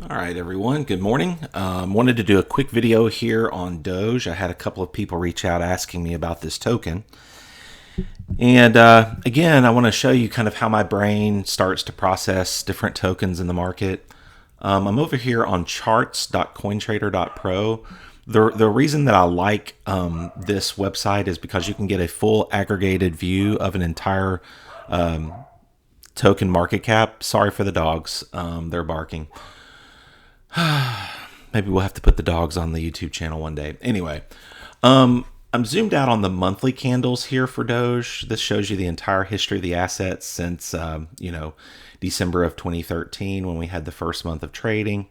All right, everyone. Good morning. Wanted to do a quick video here on Doge. I had a couple of people reach out asking me about this token. And again, I want to show you kind of how my brain starts to process different tokens in the market. I'm over here on charts.cointrader.pro. The reason that I like this website is because you can get a full aggregated view of an entire token market cap. Sorry for the dogs. They're barking. Maybe we'll have to put the dogs on the YouTube channel one day. Anyway, I'm zoomed out on the monthly candles here for Doge. This shows you the entire history of the assets since, December of 2013 when we had the first month of trading.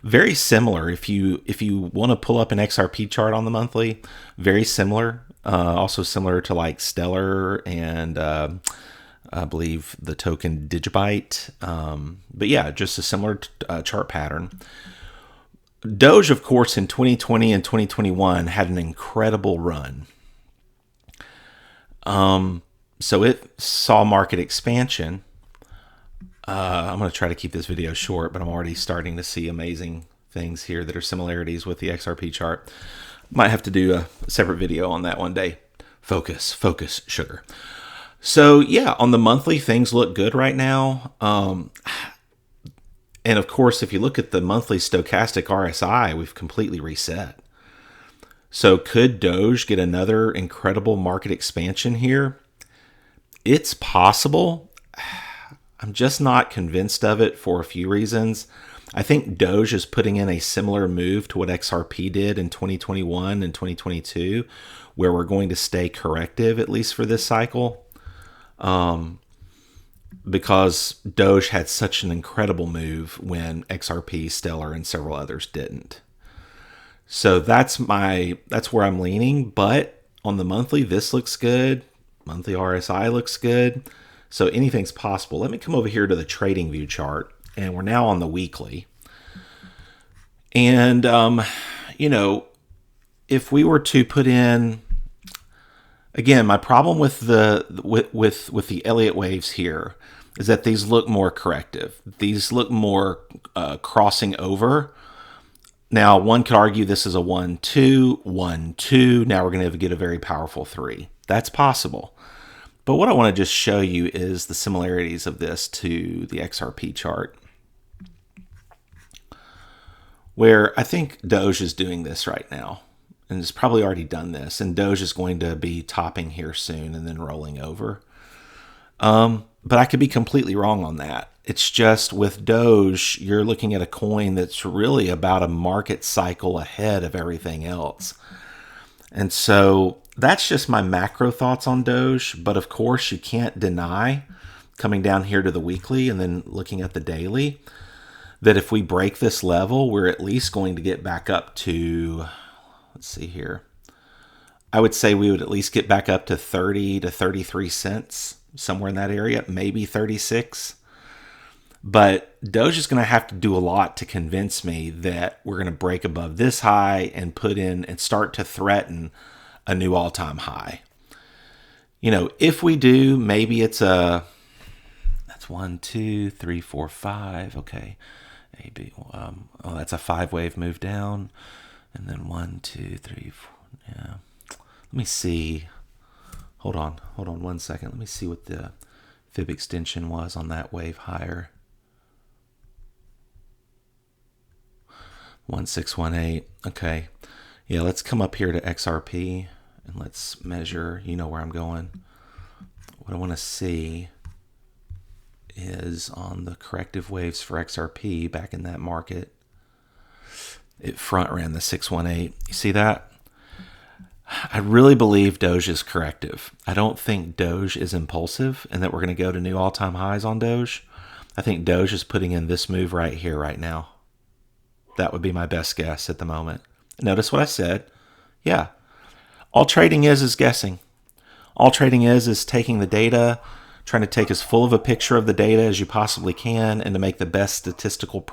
Very similar. If you want to pull up an XRP chart on the monthly, very similar. Also similar to like Stellar and I believe the token Digibyte. But yeah, just a similar chart pattern. Doge, of course, in 2020 and 2021 had an incredible run. So it saw market expansion. I'm going to try to keep this video short, but I'm already starting to see amazing things here that are similarities with the XRP chart. Might have to do a separate video on that one day. Focus, sugar. So yeah, on the monthly, things look good right now. And of course, if you look at the monthly stochastic RSI, we've completely reset. So could Doge get another incredible market expansion here? It's possible. I'm just not convinced of it for a few reasons. I think Doge is putting in a similar move to what XRP did in 2021 and 2022, where we're going to stay corrective, at least for this cycle. Because Doge had such an incredible move when XRP, Stellar, and several others didn't. So that's where I'm leaning. But on the monthly, this looks good. Monthly RSI looks good. So anything's possible. Let me come over here to the trading view chart, and we're now on the weekly. And if we were to put in, again, my problem with the Elliott waves here is that these look more corrective. These look more crossing over. Now, one could argue this is a 1-2, 1-2. Now we're going to get a very powerful 3. That's possible. But what I want to just show you is the similarities of this to the XRP chart, where I think Doge is doing this right now. And it's probably already done this. And Doge is going to be topping here soon and then rolling over. But I could be completely wrong on that. It's just with Doge, you're looking at a coin that's really about a market cycle ahead of everything else. And so that's just my macro thoughts on Doge. But of course, you can't deny, coming down here to the weekly and then looking at the daily, that if we break this level, we're at least going to get back up to, let's see here. I would say we would at least get back up to 30 to 33 cents, somewhere in that area, maybe 36. But Doge is going to have to do a lot to convince me that we're going to break above this high and put in and start to threaten a new all-time high. If we do, maybe it's that's 1, 2, 3, 4, 5. Okay. That's a 5-wave move down. And then 1, 2, 3, 4. Yeah. Let me see. Hold on 1 second. Let me see what the fib extension was on that wave higher. 1618. Okay. Yeah, let's come up here to XRP and let's measure. You know where I'm going. What I want to see is on the corrective waves for XRP back in that market. It front ran the 618. You see that? I really believe Doge is corrective. I don't think Doge is impulsive and that we're going to go to new all-time highs on Doge. I think Doge is putting in this move right here, right now. That would be my best guess at the moment. Notice what I said. Yeah. All trading is guessing. All trading is taking the data, trying to take as full of a picture of the data as you possibly can and to make the best statistical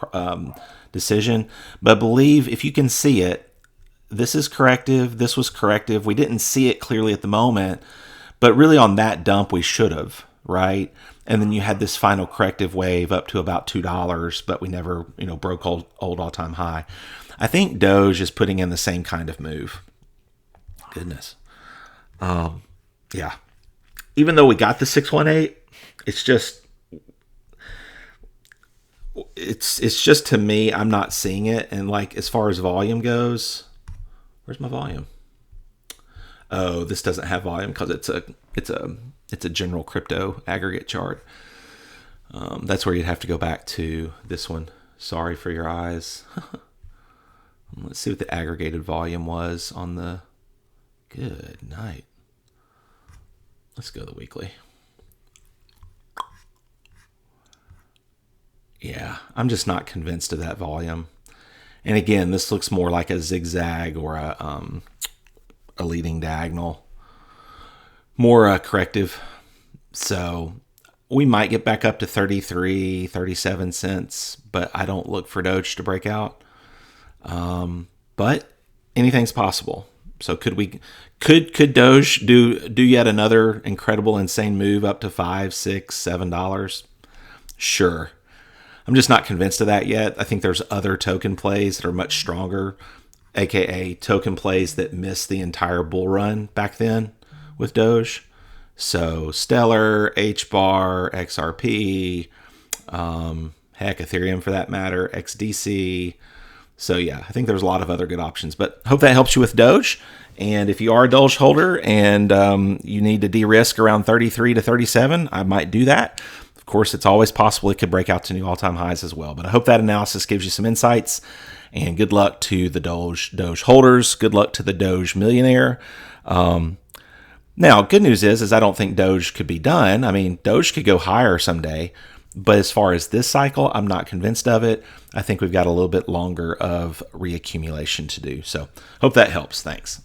decision. But I believe if you can see it, this is corrective, this was corrective. We didn't see it clearly at the moment, but really on that dump we should have, right? And then you had this final corrective wave up to about $2, but we never, broke old all-time high. I think Doge is putting in the same kind of move. Goodness. Yeah. Even though we got the 618, it's just to me, I'm not seeing it. And like, as far as volume goes, where's my volume? Oh, this doesn't have volume because it's a general crypto aggregate chart. That's where you'd have to go back to this one. Sorry for your eyes. Let's see what the aggregated volume was on the. Good night. Let's go the weekly. Yeah, I'm just not convinced of that volume. And again, this looks more like a zigzag or a leading diagonal. More corrective. So we might get back up to 33, 37 cents, but I don't look for Doge to break out. But anything's possible. So could Doge do yet another incredible, insane move up to $5, $6, $7? Sure. I'm just not convinced of that yet. I think there's other token plays that are much stronger, aka token plays that missed the entire bull run back then with Doge. So Stellar, HBAR, XRP, heck, Ethereum for that matter, XDC. So yeah, I think there's a lot of other good options, but hope that helps you with Doge. And if you are a Doge holder and you need to de-risk around 33 to 37, I might do that. Of course, it's always possible it could break out to new all-time highs as well. But I hope that analysis gives you some insights. And good luck to the Doge holders. Good luck to the Doge millionaire. Now, good news is I don't think Doge could be done. I mean, Doge could go higher someday. But as far as this cycle, I'm not convinced of it. I think we've got a little bit longer of reaccumulation to do. So hope that helps. Thanks.